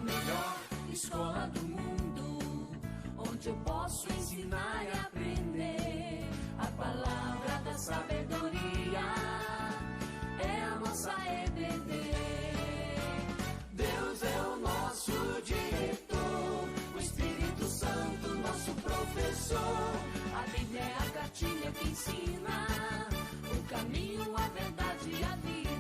melhor escola do mundo, onde eu posso ensinar e aprender. A palavra da sabedoria é a nossa EBD. Deus é o nosso diretor, o Espírito Santo nosso professor. A Bíblia é a cartilha que ensina o caminho, a verdade e a vida.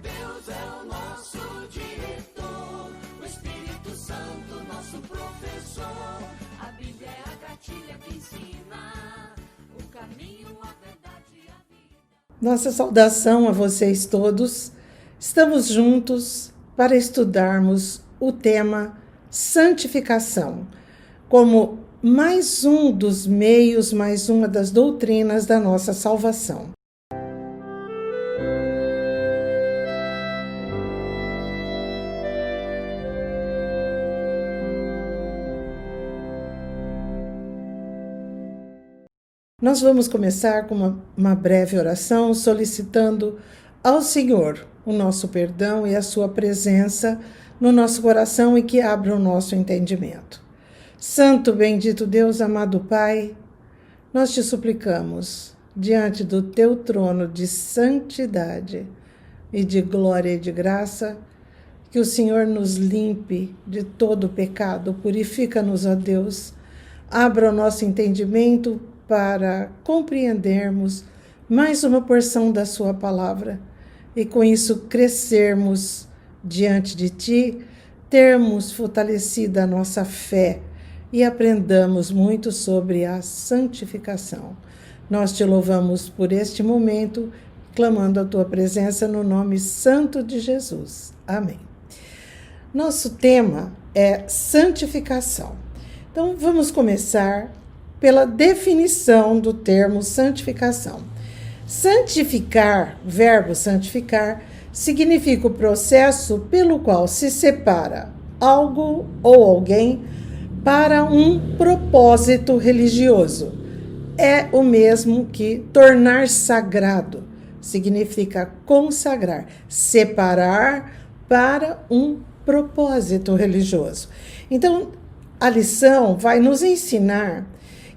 Deus é o nosso diretor, o Espírito Santo nosso professor. A Bíblia é a cartilha que ensina o caminho, a verdade e a vida. Nossa saudação a vocês todos. Estamos juntos para estudarmos o tema santificação, como mais um dos meios, mais uma das doutrinas da nossa salvação. Nós vamos começar com uma breve oração solicitando ao Senhor o nosso perdão e a sua presença no nosso coração e que abra o nosso entendimento. Santo, bendito Deus, amado Pai, nós te suplicamos, diante do teu trono de santidade e de glória e de graça, que o Senhor nos limpe de todo pecado, purifica-nos, ó Deus, abra o nosso entendimento para compreendermos mais uma porção da sua palavra e com isso crescermos diante de ti, termos fortalecida a nossa fé e aprendamos muito sobre a santificação. Nós te louvamos por este momento, clamando a tua presença no nome santo de Jesus. Amém. Nosso tema é santificação. Então vamos começar pela definição do termo santificação. Santificar, verbo santificar, significa o processo pelo qual se separa algo ou alguém para um propósito religioso. É o mesmo que tornar sagrado, significa consagrar, separar para um propósito religioso. Então, a lição vai nos ensinar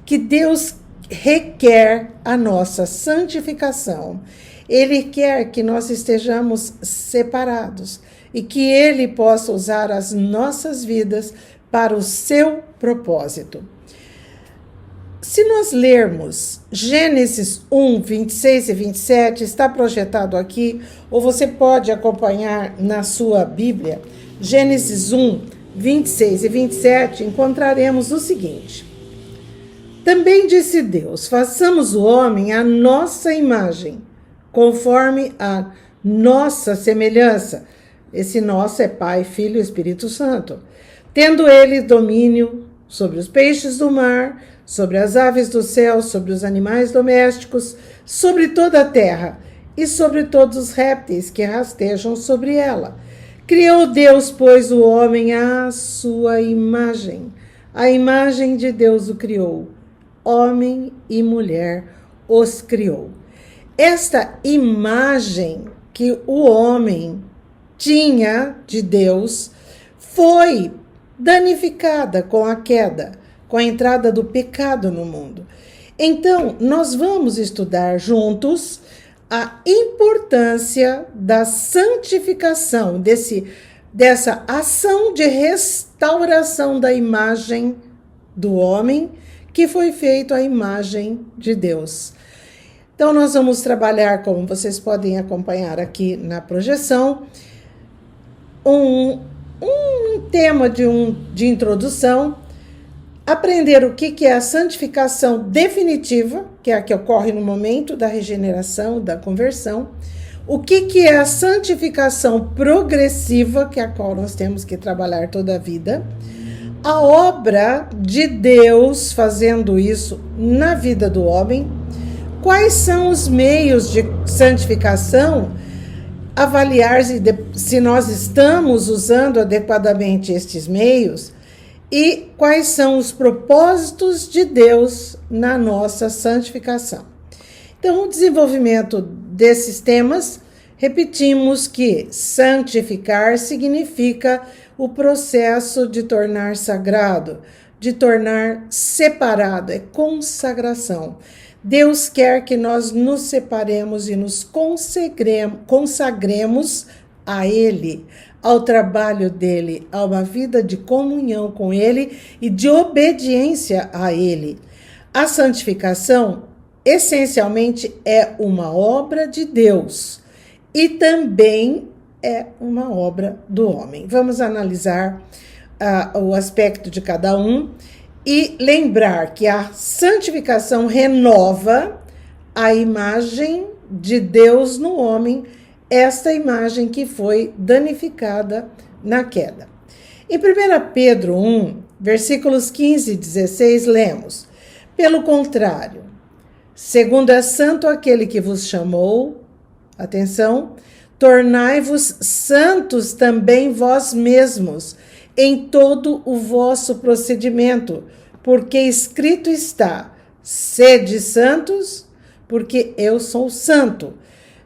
que Deus requer a nossa santificação. Ele quer que nós estejamos separados e que Ele possa usar as nossas vidas para o seu propósito. Se nós lermos Gênesis 1, 26 e 27, está projetado aqui, ou você pode acompanhar na sua Bíblia, Gênesis 1, 26 e 27, encontraremos o seguinte: Também disse Deus, façamos o homem à nossa imagem, conforme a nossa semelhança. Esse nosso é Pai, Filho e Espírito Santo. Tendo ele domínio sobre os peixes do mar, sobre as aves do céu, sobre os animais domésticos, sobre toda a terra e sobre todos os répteis que rastejam sobre ela. Criou Deus, pois, o homem à sua imagem. A imagem de Deus o criou. Homem e mulher os criou. Esta imagem que o homem tinha de Deus foi danificada com a queda, com a entrada do pecado no mundo. Então, nós vamos estudar juntos a importância da santificação, dessa ação de restauração da imagem do homem, que foi feito à imagem de Deus. Então, nós vamos trabalhar, como vocês podem acompanhar aqui na projeção, um tema de introdução, aprender o que é a santificação definitiva, que é a que ocorre no momento da regeneração, da conversão, o que é a santificação progressiva, que é a qual nós temos que trabalhar toda a vida, a obra de Deus fazendo isso na vida do homem, quais são os meios de santificação, avaliar se nós estamos usando adequadamente estes meios e quais são os propósitos de Deus na nossa santificação. Então, o desenvolvimento desses temas repetimos que santificar significa o processo de tornar sagrado, de tornar separado, é consagração. Deus quer que nós nos separemos e nos consagremos a Ele, ao trabalho dEle, a uma vida de comunhão com Ele e de obediência a Ele. A santificação, essencialmente, é uma obra de Deus e também é uma obra do homem. Vamos analisar o aspecto de cada um e lembrar que a santificação renova a imagem de Deus no homem, esta imagem que foi danificada na queda. Em 1 Pedro 1, versículos 15 e 16, lemos: pelo contrário, segundo é santo aquele que vos chamou, atenção, tornai-vos santos também vós mesmos, em todo o vosso procedimento, porque escrito está: sede santos, porque eu sou santo.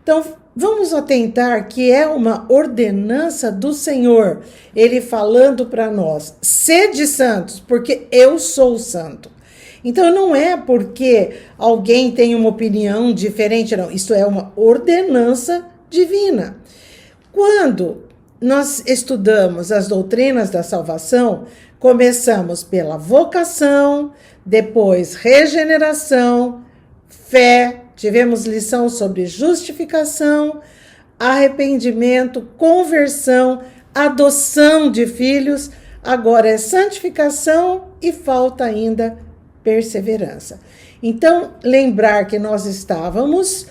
Então, vamos atentar que é uma ordenança do Senhor, Ele falando para nós: sede santos, porque eu sou santo. Então, não é porque alguém tem uma opinião diferente, não. Isso é uma ordenança divina. Quando nós estudamos as doutrinas da salvação, começamos pela vocação, depois regeneração, fé, tivemos lição sobre justificação, arrependimento, conversão, adoção de filhos, agora é santificação e falta ainda perseverança. Então, lembrar que nós estávamos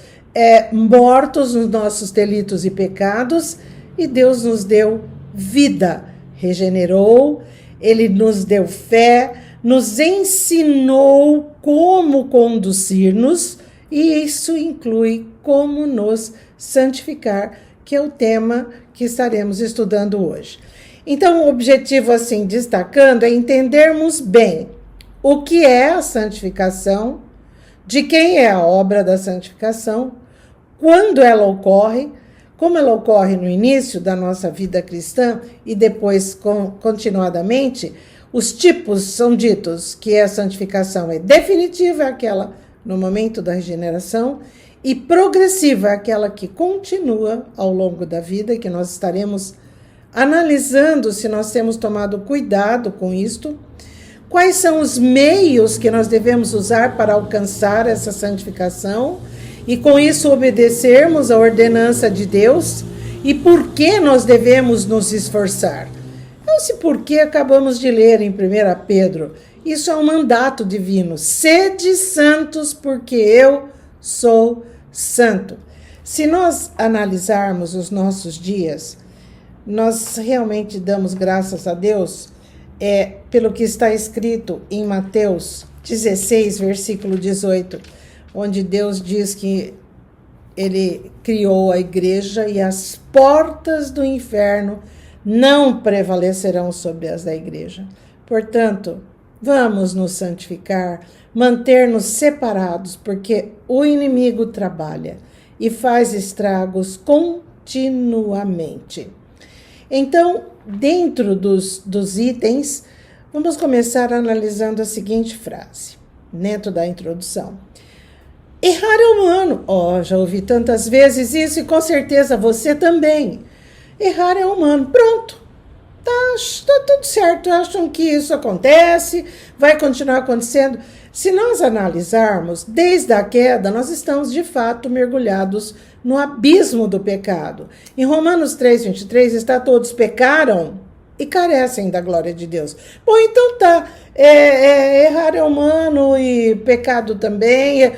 mortos nos nossos delitos e pecados, e Deus nos deu vida, regenerou, Ele nos deu fé, nos ensinou como conduzir-nos, e isso inclui como nos santificar, que é o tema que estaremos estudando hoje. Então, o objetivo, assim, destacando, é entendermos bem o que é a santificação, de quem é a obra da santificação, quando ela ocorre, como ela ocorre no início da nossa vida cristã e depois continuadamente. Os tipos são ditos que a santificação é definitiva, é aquela no momento da regeneração, e progressiva, é aquela que continua ao longo da vida, que nós estaremos analisando se nós temos tomado cuidado com isto. Quais são os meios que nós devemos usar para alcançar essa santificação e com isso obedecermos a ordenança de Deus? E por que nós devemos nos esforçar? Esse porquê acabamos de ler em 1 Pedro. Isso é um mandato divino. Sede santos, porque eu sou santo. Se nós analisarmos os nossos dias, nós realmente damos graças a Deus pelo que está escrito em Mateus 16, versículo 18, onde Deus diz que Ele criou a igreja e as portas do inferno não prevalecerão sobre as da igreja. Portanto, vamos nos santificar, manter-nos separados, porque o inimigo trabalha e faz estragos continuamente. Então, dentro dos itens, vamos começar analisando a seguinte frase, dentro da introdução. Errar é humano. Já ouvi tantas vezes isso e com certeza você também. Errar é humano. Pronto. Tá tudo certo. Acham que isso acontece, vai continuar acontecendo. Se nós analisarmos, desde a queda, nós estamos de fato mergulhados no abismo do pecado. Em Romanos 3:23 está: todos pecaram e carecem da glória de Deus. Bom, então tá. Errar é humano e pecado também.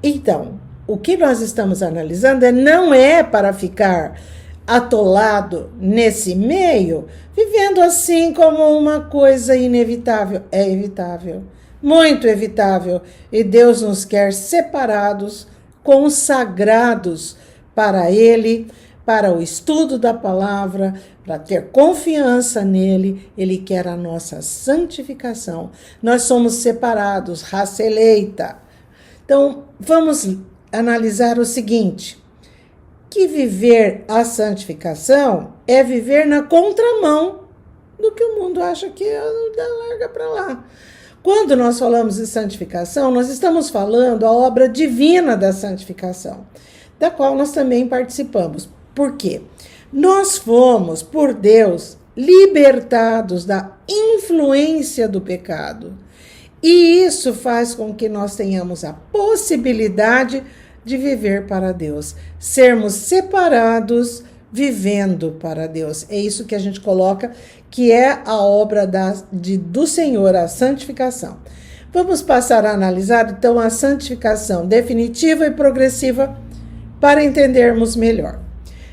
Então, o que nós estamos analisando não é para ficar atolado nesse meio, vivendo assim como uma coisa inevitável. É evitável, muito evitável. E Deus nos quer separados, consagrados para Ele, para o estudo da palavra, para ter confiança nele. Ele quer a nossa santificação. Nós somos separados, raça eleita. Então, vamos analisar o seguinte. que viver a santificação é viver na contramão do que o mundo acha que larga para lá. Quando nós falamos de santificação, nós estamos falando a obra divina da santificação, da qual nós também participamos. Por quê? Nós fomos, por Deus, libertados da influência do pecado. E isso faz com que nós tenhamos a possibilidade de viver para Deus, sermos separados, vivendo para Deus. É isso que a gente coloca, que é a obra do Senhor, a santificação. Vamos passar a analisar, então, a santificação definitiva e progressiva para entendermos melhor.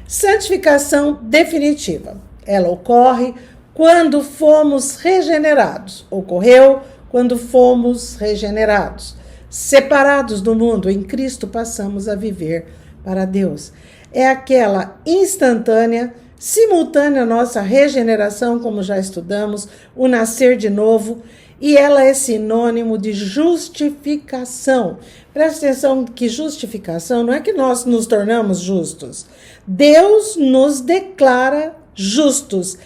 Santificação definitiva. Ela ocorre quando fomos regenerados. Ocorreu quando fomos regenerados. Separados do mundo, em Cristo passamos a viver para Deus. É aquela instantânea, simultânea à nossa regeneração, como já estudamos, o nascer de novo, e ela é sinônimo de justificação. Presta atenção que justificação não é que nós nos tornamos justos. Deus nos declara justos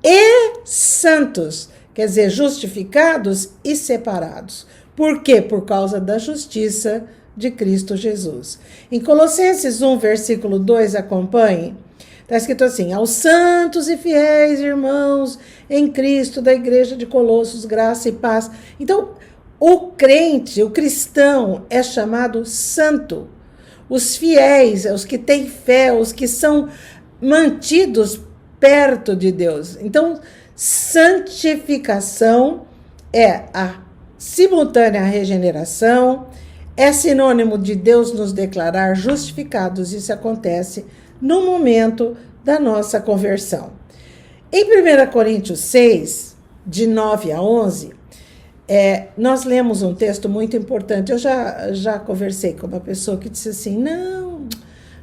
e santos, quer dizer, justificados e separados. Por quê? Por causa da justiça de Cristo Jesus. Em Colossenses 1, versículo 2, acompanhe, está escrito assim: aos santos e fiéis irmãos em Cristo da igreja de Colossos, graça e paz. Então, o crente, o cristão, é chamado santo. Os fiéis, os que têm fé, os que são mantidos perto de Deus. Então, santificação é a simultânea regeneração, é sinônimo de Deus nos declarar justificados. Isso acontece no momento da nossa conversão. Em 1 Coríntios 6, de 9 a 11, nós lemos um texto muito importante. Eu já conversei com uma pessoa que disse assim, não,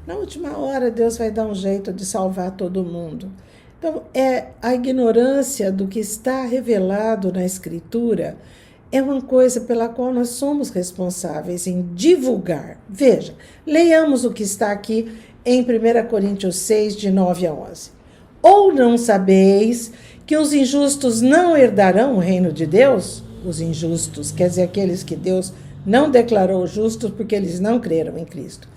na última hora Deus vai dar um jeito de salvar todo mundo. Então, a ignorância do que está revelado na Escritura é uma coisa pela qual nós somos responsáveis em divulgar. Veja, leiamos o que está aqui em 1 Coríntios 6, de 9 a 11. Ou não sabeis que os injustos não herdarão o reino de Deus? Os injustos, quer dizer, aqueles que Deus não declarou justos porque eles não creram em Cristo.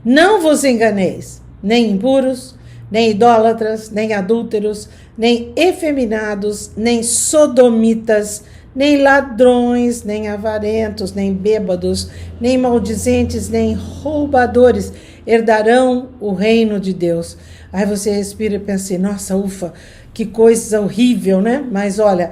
Não vos enganeis, nem impuros, nem idólatras, nem adúlteros, nem efeminados, nem sodomitas, nem ladrões, nem avarentos, nem bêbados, nem maldizentes, nem roubadores herdarão o reino de Deus. Aí você respira e pensa assim, nossa, ufa, que coisa horrível, né? Mas olha,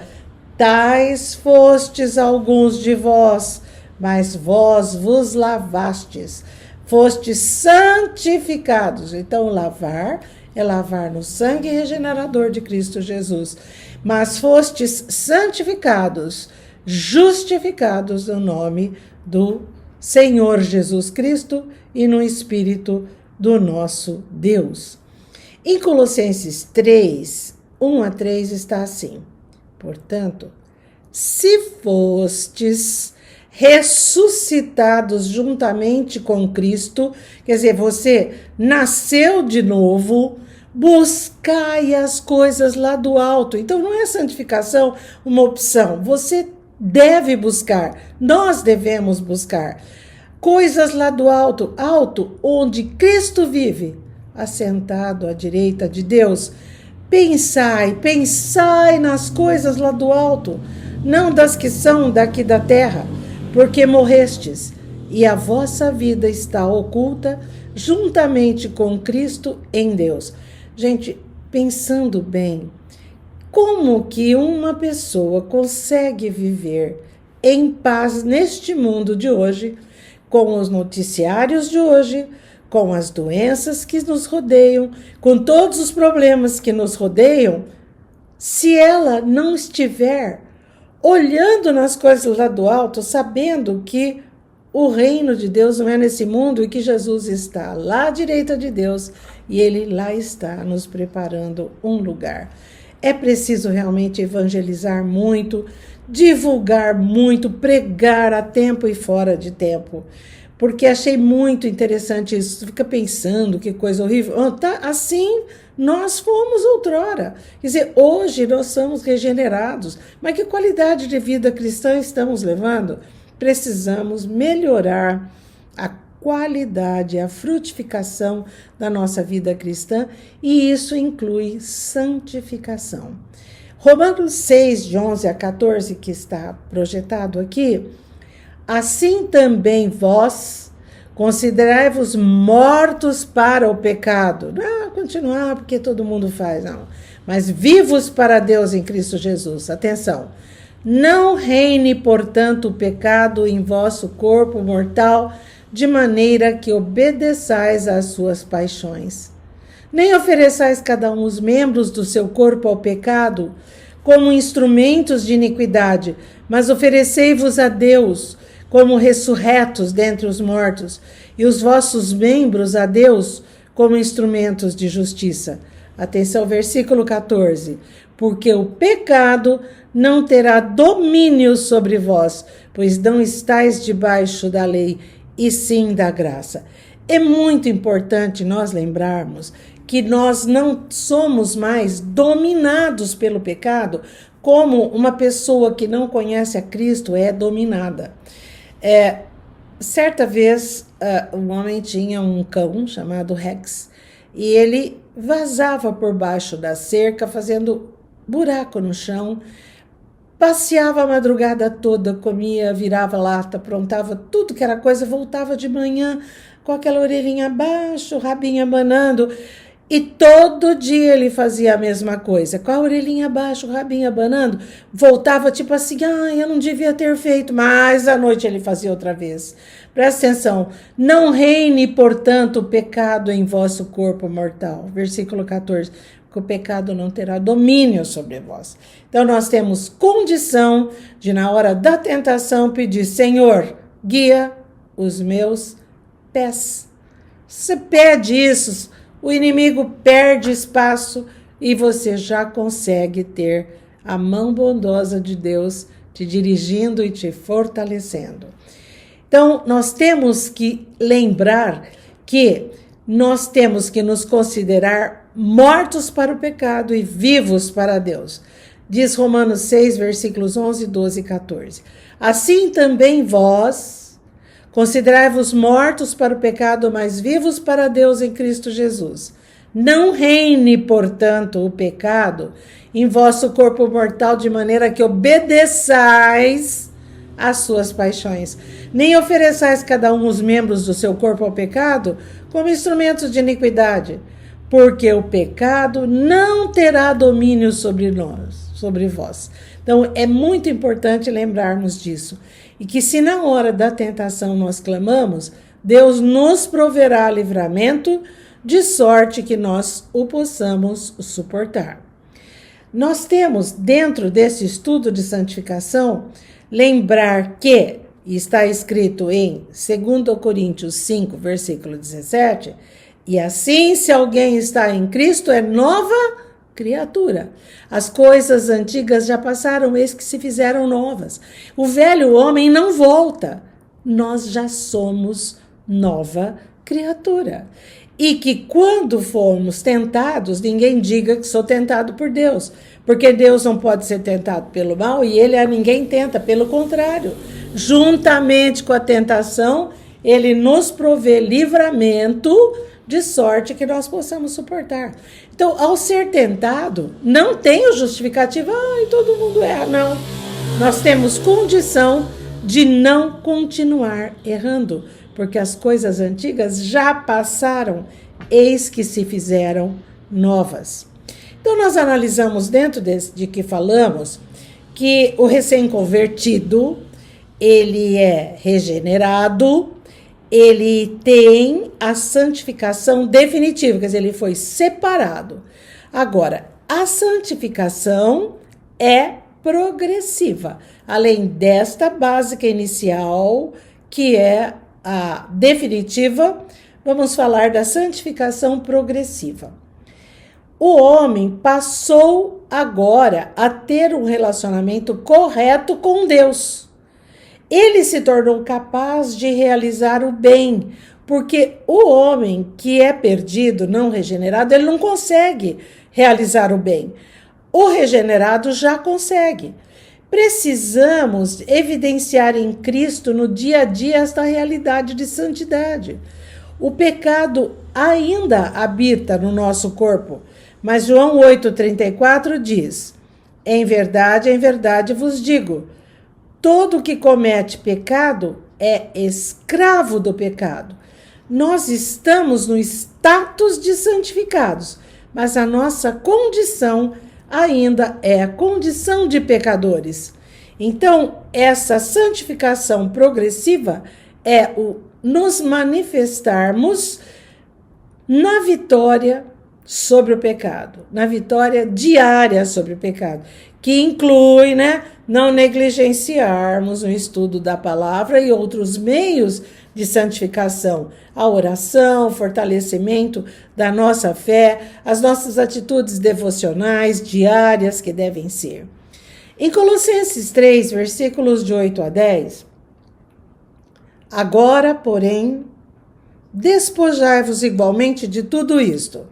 tais fostes alguns de vós, mas vós vos lavastes, fostes santificados. Então, lavar é lavar no sangue regenerador de Cristo Jesus. Mas fostes santificados, justificados no nome do Senhor Jesus Cristo e no Espírito do nosso Deus. Em Colossenses 3, 1 a 3 está assim: portanto, se fostes ressuscitados juntamente com Cristo, quer dizer, você nasceu de novo, buscai as coisas lá do alto. Então não é santificação uma opção, você deve buscar, nós devemos buscar coisas lá do alto, onde Cristo vive, assentado à direita de Deus. Pensai nas coisas lá do alto, não das que são daqui da terra, porque morrestes, e a vossa vida está oculta juntamente com Cristo em Deus. Gente, pensando bem, como que uma pessoa consegue viver em paz neste mundo de hoje, com os noticiários de hoje, com as doenças que nos rodeiam, com todos os problemas que nos rodeiam, se ela não estiver olhando nas coisas lá do alto, sabendo que o reino de Deus não é nesse mundo e que Jesus está lá à direita de Deus e Ele lá está nos preparando um lugar. É preciso realmente evangelizar muito, divulgar muito, pregar a tempo e fora de tempo, porque achei muito interessante isso. Você fica pensando que coisa horrível. Assim nós fomos outrora. Quer dizer, hoje nós somos regenerados. Mas que qualidade de vida cristã estamos levando? Precisamos melhorar a qualidade, a frutificação da nossa vida cristã, e isso inclui santificação. Romanos 6, de 11 a 14, que está projetado aqui: assim também vós considerai-vos mortos para o pecado. Não, continuar porque todo mundo faz, não. Mas vivos para Deus em Cristo Jesus. Atenção. Não reine, portanto, o pecado em vosso corpo mortal, de maneira que obedeçais às suas paixões. Nem ofereçais cada um os membros do seu corpo ao pecado como instrumentos de iniquidade, mas oferecei-vos a Deus como ressurretos dentre os mortos, e os vossos membros a Deus como instrumentos de justiça. Atenção, versículo 14. Porque o pecado não terá domínio sobre vós, pois não estáis debaixo da lei, e sim da graça. É muito importante nós lembrarmos que nós não somos mais dominados pelo pecado como uma pessoa que não conhece a Cristo é dominada. Certa vez, um homem tinha um cão chamado Rex, e ele vazava por baixo da cerca, fazendo buraco no chão, passeava a madrugada toda, comia, virava lata, aprontava tudo que era coisa, voltava de manhã com aquela orelhinha abaixo, o rabinho abanando, e todo dia ele fazia a mesma coisa, com a orelhinha abaixo, o rabinho abanando, voltava tipo assim, eu não devia ter feito, mas à noite ele fazia outra vez. Presta atenção, não reine, portanto, o pecado em vosso corpo mortal. Versículo 14, que o pecado não terá domínio sobre vós. Então nós temos condição de, na hora da tentação, pedir: Senhor, guia os meus pés. Você pede isso, o inimigo perde espaço e você já consegue ter a mão bondosa de Deus te dirigindo e te fortalecendo. Então, nós temos que lembrar que nós temos que nos considerar mortos para o pecado e vivos para Deus. Diz Romanos 6, versículos 11, 12 e 14. Assim também vós considerai-vos mortos para o pecado, mas vivos para Deus em Cristo Jesus. Não reine, portanto, o pecado em vosso corpo mortal, de maneira que obedeçais às suas paixões. Nem ofereçais cada um os membros do seu corpo ao pecado como instrumentos de iniquidade, porque o pecado não terá domínio sobre nós, sobre vós. Então, é muito importante lembrarmos disso. E que se na hora da tentação nós clamamos, Deus nos proverá livramento, de sorte que nós o possamos suportar. Nós temos, dentro desse estudo de santificação, lembrar que, está escrito em 2 Coríntios 5, versículo 17, e assim, se alguém está em Cristo, é nova criatura. As coisas antigas já passaram, eis que se fizeram novas. O velho homem não volta. Nós já somos nova criatura. E que quando formos tentados, ninguém diga que sou tentado por Deus. Porque Deus não pode ser tentado pelo mal e ele a ninguém tenta. Pelo contrário, juntamente com a tentação, ele nos provê livramento, de sorte que nós possamos suportar. Então, ao ser tentado, não tem o justificativo, todo mundo erra, não. Nós temos condição de não continuar errando, porque as coisas antigas já passaram, eis que se fizeram novas. Então, nós analisamos dentro de que falamos que o recém-convertido, ele é regenerado, ele tem a santificação definitiva, quer dizer, ele foi separado. Agora, a santificação é progressiva. Além desta básica inicial, que é a definitiva, vamos falar da santificação progressiva. O homem passou agora a ter um relacionamento correto com Deus. Ele se tornou capaz de realizar o bem, porque o homem que é perdido, não regenerado, ele não consegue realizar o bem. O regenerado já consegue. Precisamos evidenciar em Cristo no dia a dia esta realidade de santidade. O pecado ainda habita no nosso corpo, mas João 8,34 diz: em verdade vos digo, todo que comete pecado é escravo do pecado. Nós estamos no status de santificados, mas a nossa condição ainda é a condição de pecadores. Então, essa santificação progressiva é o nos manifestarmos na vitória sobre o pecado, na vitória diária sobre o pecado, que inclui, não negligenciarmos o estudo da palavra e outros meios de santificação, a oração, o fortalecimento da nossa fé, as nossas atitudes devocionais diárias que devem ser. Em Colossenses 3, versículos de 8 a 10, agora, porém, despojai-vos igualmente de tudo isto: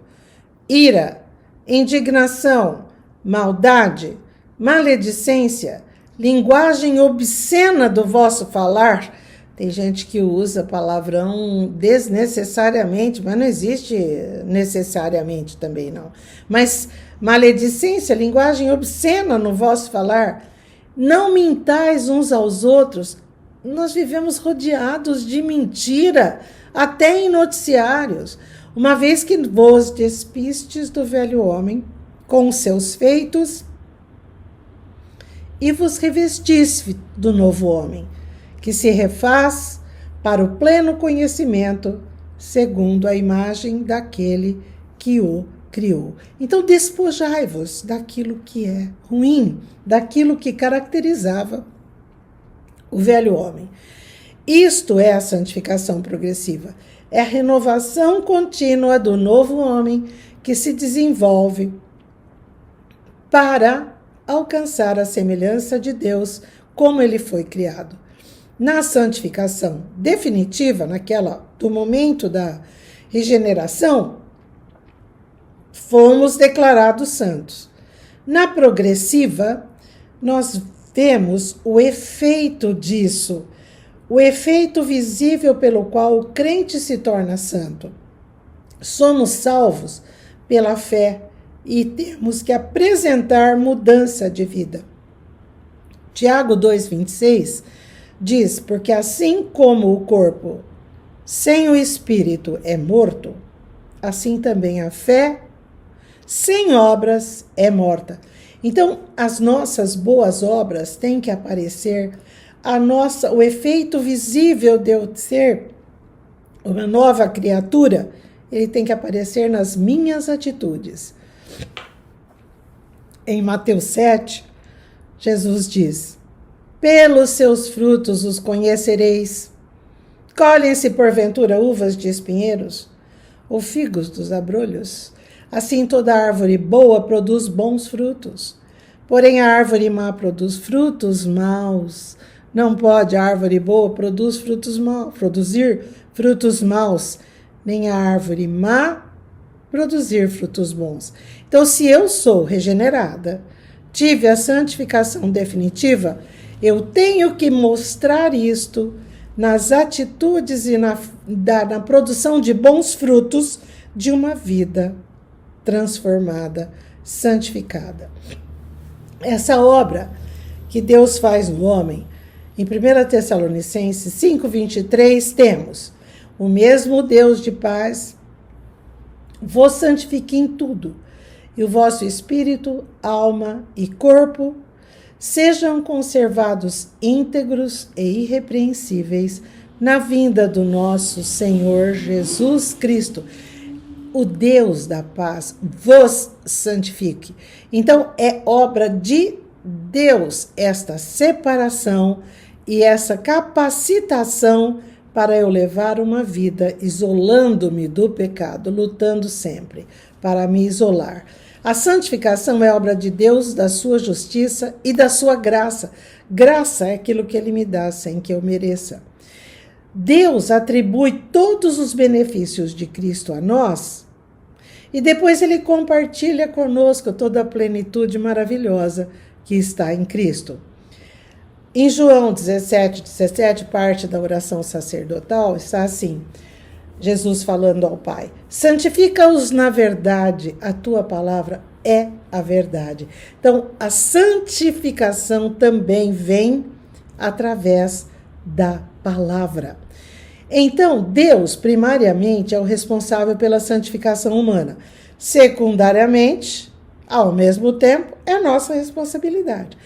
ira, indignação, maldade, maledicência, linguagem obscena do vosso falar. Tem gente que usa palavrão desnecessariamente, mas não existe necessariamente também, não. Mas maledicência, linguagem obscena no vosso falar. Não mintais uns aos outros. Nós vivemos rodeados de mentira, até em noticiários, uma vez que vos despistes do velho homem com seus feitos e vos revestiste do novo homem, que se refaz para o pleno conhecimento, segundo a imagem daquele que o criou. Então, despojai-vos daquilo que é ruim, daquilo que caracterizava o velho homem. Isto é a santificação progressiva. É a renovação contínua do novo homem que se desenvolve para alcançar a semelhança de Deus como ele foi criado. Na santificação definitiva, naquela do momento da regeneração, fomos declarados santos. Na progressiva, nós vemos o efeito disso, o efeito visível pelo qual o crente se torna santo. Somos salvos pela fé e temos que apresentar mudança de vida. Tiago 2,26 diz: porque assim como o corpo sem o espírito é morto, assim também a fé sem obras é morta. Então, as nossas boas obras têm que aparecer, o efeito visível de eu ser uma nova criatura, ele tem que aparecer nas minhas atitudes. Em Mateus 7, Jesus diz: pelos seus frutos os conhecereis. Colhem-se porventura uvas de espinheiros ou figos dos abrolhos? Assim toda árvore boa produz bons frutos, porém a árvore má produz frutos maus. Não pode a árvore boa produzir frutos maus, nem a árvore má produzir frutos bons. Então, se eu sou regenerada, tive a santificação definitiva, eu tenho que mostrar isto nas atitudes e na produção de bons frutos de uma vida transformada, santificada. Essa obra que Deus faz no homem, em 1 Tessalonicenses 5,23, temos: o mesmo Deus de paz vos santifique em tudo, e o vosso espírito, alma e corpo sejam conservados íntegros e irrepreensíveis na vinda do nosso Senhor Jesus Cristo. O Deus da paz vos santifique. Então, é obra de Deus esta separação e essa capacitação para eu levar uma vida isolando-me do pecado, lutando sempre para me isolar. A santificação é obra de Deus, da sua justiça e da sua graça. Graça é aquilo que ele me dá sem que eu mereça. Deus atribui todos os benefícios de Cristo a nós e depois ele compartilha conosco toda a plenitude maravilhosa que está em Cristo. Em João 17, parte da oração sacerdotal, está assim, Jesus falando ao Pai, santifica-os na verdade, a tua palavra é a verdade. Então, a santificação também vem através da palavra. Então, Deus, primariamente, é o responsável pela santificação humana. Secundariamente, ao mesmo tempo, é nossa responsabilidade.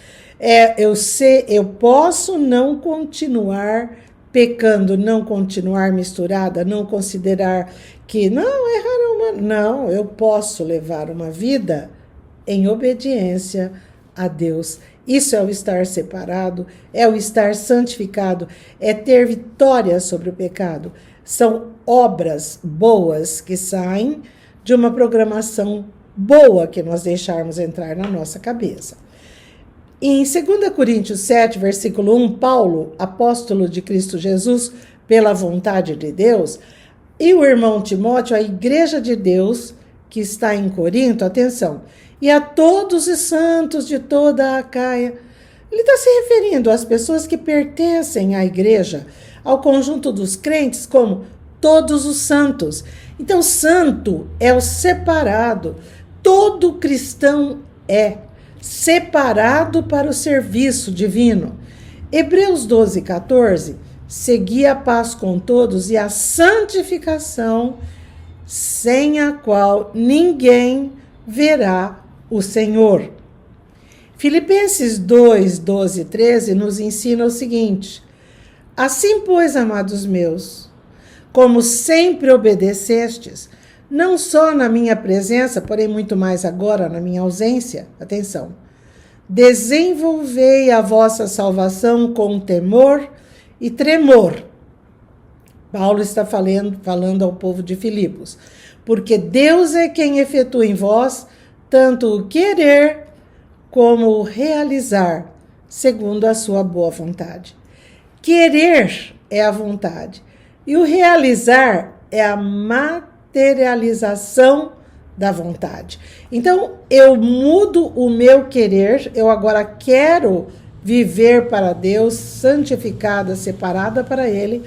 Eu posso não continuar pecando, não continuar misturada, não considerar que não, errar é humano. Não, eu posso levar uma vida em obediência a Deus. Isso é o estar separado, é o estar santificado, é ter vitória sobre o pecado. São obras boas que saem de uma programação boa que nós deixarmos entrar na nossa cabeça. Em 2 Coríntios 7, versículo 1, Paulo, apóstolo de Cristo Jesus, pela vontade de Deus, e o irmão Timóteo, a igreja de Deus que está em Corinto, atenção, e a todos os santos de toda a Acaia. Ele está se referindo às pessoas que pertencem à igreja, ao conjunto dos crentes, como todos os santos. Então, santo é o separado. Todo cristão é separado para o serviço divino. Hebreus 12, 14, segui a paz com todos e a santificação, sem a qual ninguém verá o Senhor. Filipenses 2, 12 e 13 nos ensina o seguinte, assim, pois, amados meus, como sempre obedecestes, não só na minha presença, porém muito mais agora na minha ausência, atenção, desenvolvei a vossa salvação com temor e tremor. Paulo está falando ao povo de Filipos, porque Deus é quem efetua em vós tanto o querer como o realizar, segundo a sua boa vontade. Querer é a vontade, e o realizar é a materialização da vontade. Então, eu mudo o meu querer, eu agora quero viver para Deus, santificada, separada para Ele,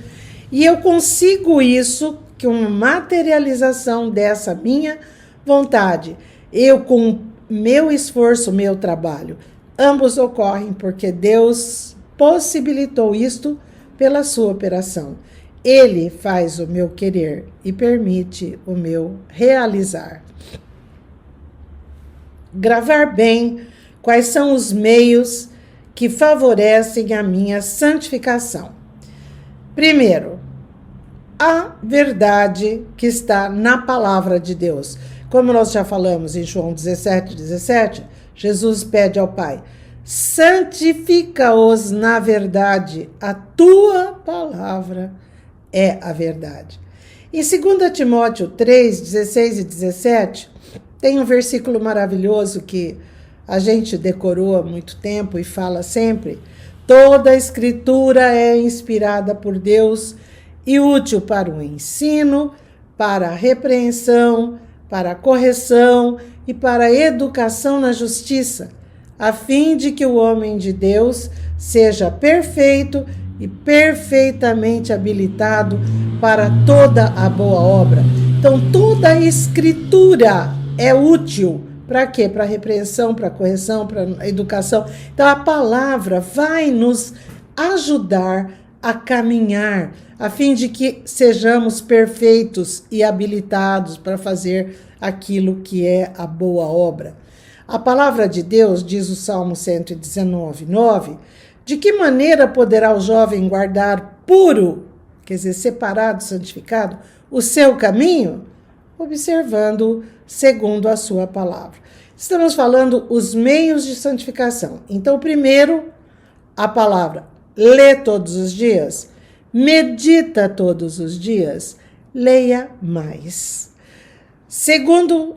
e eu consigo isso, que uma materialização dessa minha vontade, eu com meu esforço, meu trabalho, ambos ocorrem porque Deus possibilitou isto pela sua operação. Ele faz o meu querer e permite o meu realizar. Gravar bem quais são os meios que favorecem a minha santificação. Primeiro, a verdade que está na palavra de Deus. Como nós já falamos em João 17, Jesus pede ao Pai, santifica-os na verdade, a tua palavra é a verdade. Em 2 Timóteo 3, 16 e 17, tem um versículo maravilhoso que a gente decorou há muito tempo e fala sempre, toda a escritura é inspirada por Deus e útil para o ensino, para a repreensão, para a correção e para a educação na justiça, a fim de que o homem de Deus seja perfeito e perfeitamente habilitado para toda a boa obra. Então, toda a escritura é útil. Para quê? Para a repreensão, para a correção, para a educação. Então, a palavra vai nos ajudar a caminhar, a fim de que sejamos perfeitos e habilitados para fazer aquilo que é a boa obra. A palavra de Deus, diz o Salmo 119, 9, de que maneira poderá o jovem guardar puro, quer dizer, separado, santificado, o seu caminho? Observando segundo a sua palavra. Estamos falando os meios de santificação. Então, primeiro, a palavra. Lê todos os dias, medita todos os dias, leia mais. Segundo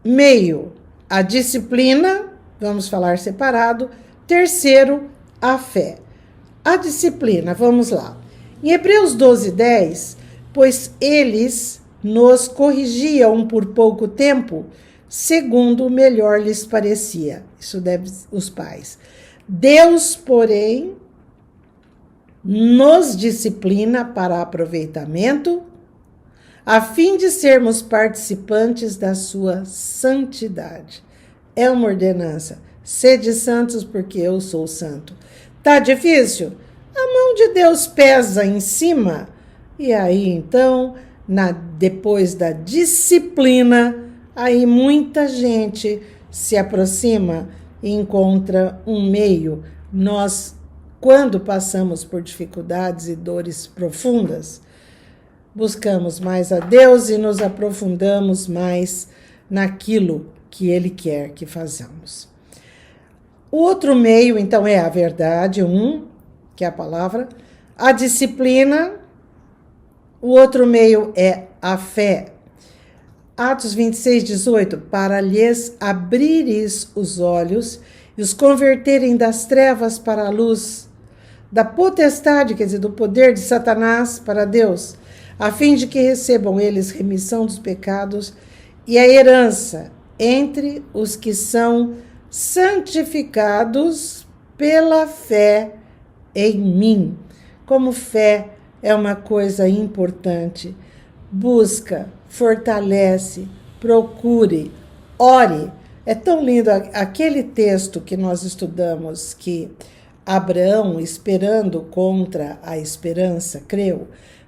meio, a disciplina, vamos falar separado. Terceiro, a fé. A disciplina, vamos lá. Em Hebreus 12:10, pois eles nos corrigiam por pouco tempo, segundo o melhor lhes parecia. Isso deve os pais. Deus, porém, nos disciplina para aproveitamento, a fim de sermos participantes da sua santidade. É uma ordenança. Sede santos, porque eu sou santo. Tá difícil? A mão de Deus pesa em cima. E aí, então, depois da disciplina, aí muita gente se aproxima e encontra um meio. Nós, quando passamos por dificuldades e dores profundas, buscamos mais a Deus e nos aprofundamos mais naquilo que Ele quer que façamos. O outro meio, então, é a verdade, que é a palavra, a disciplina. O outro meio é a fé. Atos 26:18, para lhes abrires os olhos e os converterem das trevas para a luz, da potestade, quer dizer, do poder de Satanás para Deus, a fim de que recebam eles remissão dos pecados e a herança entre os que são santificados pela fé em mim. Como fé é uma coisa importante, busca, fortalece, procure, ore. É tão lindo aquele texto que nós estudamos, que Abraão, esperando contra a esperança, creu,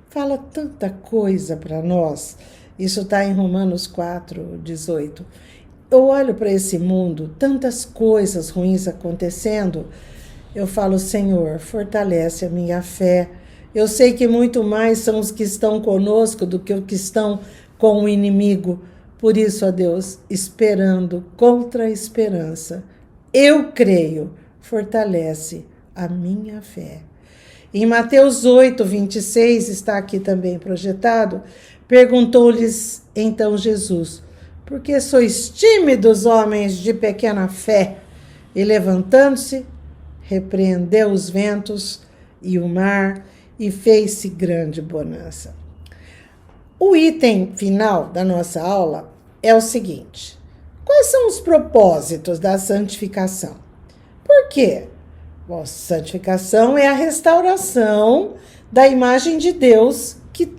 fala tanta coisa para nós. Isso está em Romanos 4:18. Eu olho para esse mundo, tantas coisas ruins acontecendo, eu falo, Senhor, fortalece a minha fé. Eu sei que muito mais são os que estão conosco do que os que estão com o inimigo. Por isso, ó Deus, esperando contra a esperança, eu creio, fortalece a minha fé. Em Mateus 8:26, está aqui também projetado, perguntou-lhes então Jesus, por que sois tímidos, homens de pequena fé? E levantando-se, repreendeu os ventos e o mar e fez-se grande bonança. O item final da nossa aula é o seguinte: quais são os propósitos da santificação? Por quê? Bom, santificação é a restauração da imagem de Deus que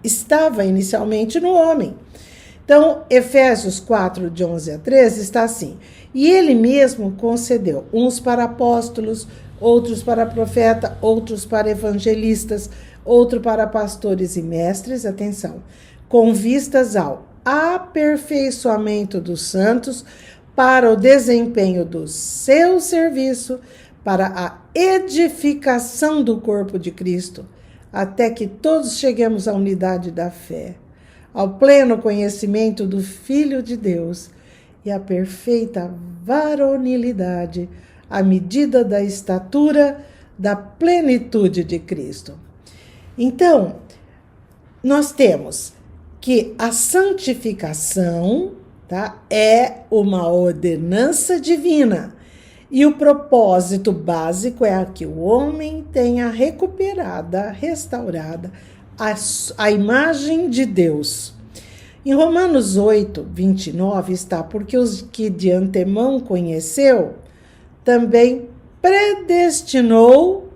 estava inicialmente no homem. Então, Efésios 4, de 11 a 13, está assim: e ele mesmo concedeu uns para apóstolos, outros para profeta, outros para evangelistas, outro para pastores e mestres, atenção, com vistas ao aperfeiçoamento dos santos, para o desempenho do seu serviço, para a edificação do corpo de Cristo, até que todos cheguemos à unidade da fé, ao pleno conhecimento do Filho de Deus e à perfeita varonilidade, à medida da estatura da plenitude de Cristo. Então, nós temos que a santificação, é uma ordenança divina. E o propósito básico é que o homem tenha recuperada, restaurada a imagem de Deus. Em Romanos 8:29 está, porque os que de antemão conheceu, também predestinou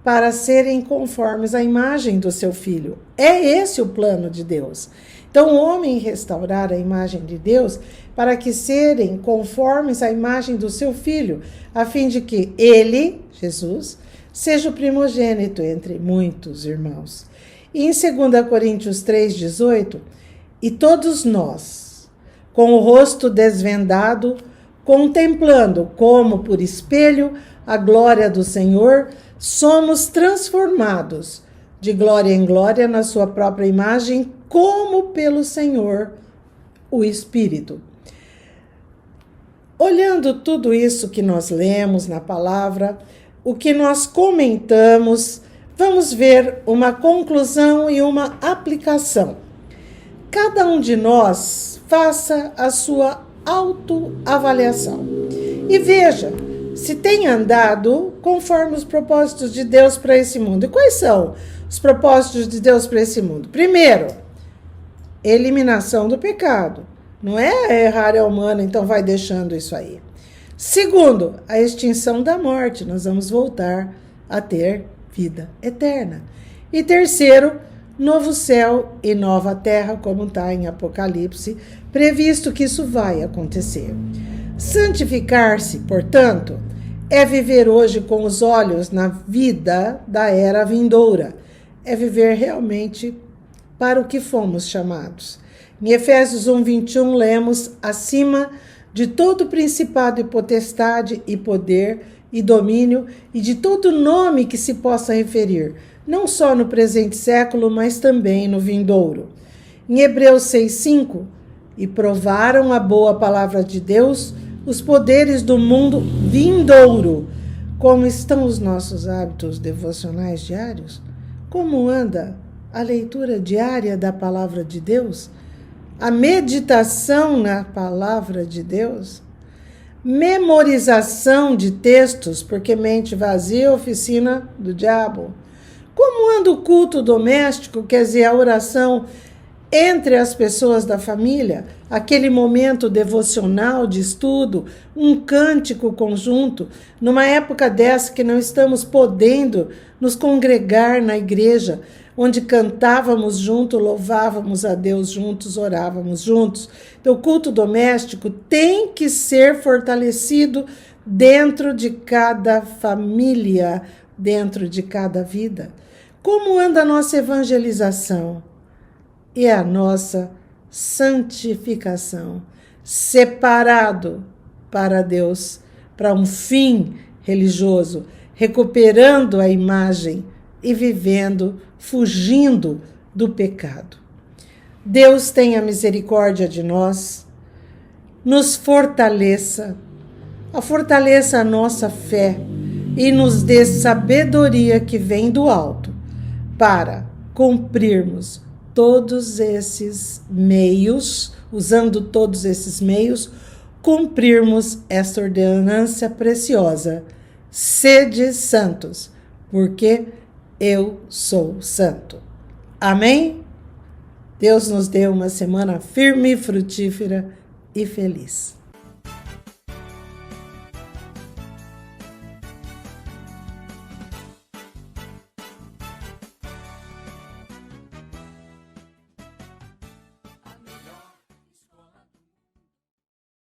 para serem conformes à imagem do seu Filho. É esse o plano de Deus. Então, o homem restaurar a imagem de Deus para que serem conformes à imagem do seu Filho, a fim de que ele, Jesus, seja o primogênito entre muitos irmãos. E em 2 Coríntios 3:18, e todos nós, com o rosto desvendado, contemplando como por espelho a glória do Senhor, somos transformados de glória em glória na sua própria imagem, como pelo Senhor, o Espírito. Olhando tudo isso que nós lemos na palavra, o que nós comentamos, vamos ver uma conclusão e uma aplicação. Cada um de nós faça a sua autoavaliação. E veja se tem andado conforme os propósitos de Deus para esse mundo. E quais são os propósitos de Deus para esse mundo? Primeiro, eliminação do pecado. Não é errar é humano, então vai deixando isso aí. Segundo, a extinção da morte. Nós vamos voltar a ter vida eterna. E terceiro, novo céu e nova terra, como está em Apocalipse, previsto que isso vai acontecer. Santificar-se, portanto, é viver hoje com os olhos na vida da era vindoura. É viver realmente para o que fomos chamados. Em Efésios 1:21, lemos: acima de todo principado e potestade e poder e domínio e de todo nome que se possa referir, não só no presente século, mas também no vindouro. Em Hebreus 6:5, e provaram a boa palavra de Deus, os poderes do mundo vindouro. Como estão os nossos hábitos devocionais diários? Como anda a leitura diária da palavra de Deus? A meditação na palavra de Deus? Memorização de textos, porque mente vazia é oficina do diabo. Como anda o culto doméstico, quer dizer, a oração entre as pessoas da família, aquele momento devocional de estudo, um cântico conjunto, numa época dessa que não estamos podendo nos congregar na igreja, onde cantávamos juntos, louvávamos a Deus juntos, orávamos juntos. Então, o culto doméstico tem que ser fortalecido dentro de cada família, dentro de cada vida. Como anda a nossa evangelização? E a nossa santificação, separado para Deus, para um fim religioso, recuperando a imagem e vivendo, fugindo do pecado. Deus tenha misericórdia de nós, nos fortaleça a nossa fé e nos dê sabedoria que vem do alto para cumprirmos todos esses meios, usando todos esses meios, cumprirmos esta ordenança preciosa. Sede santos, porque eu sou santo. Amém? Deus nos dê uma semana firme, frutífera e feliz.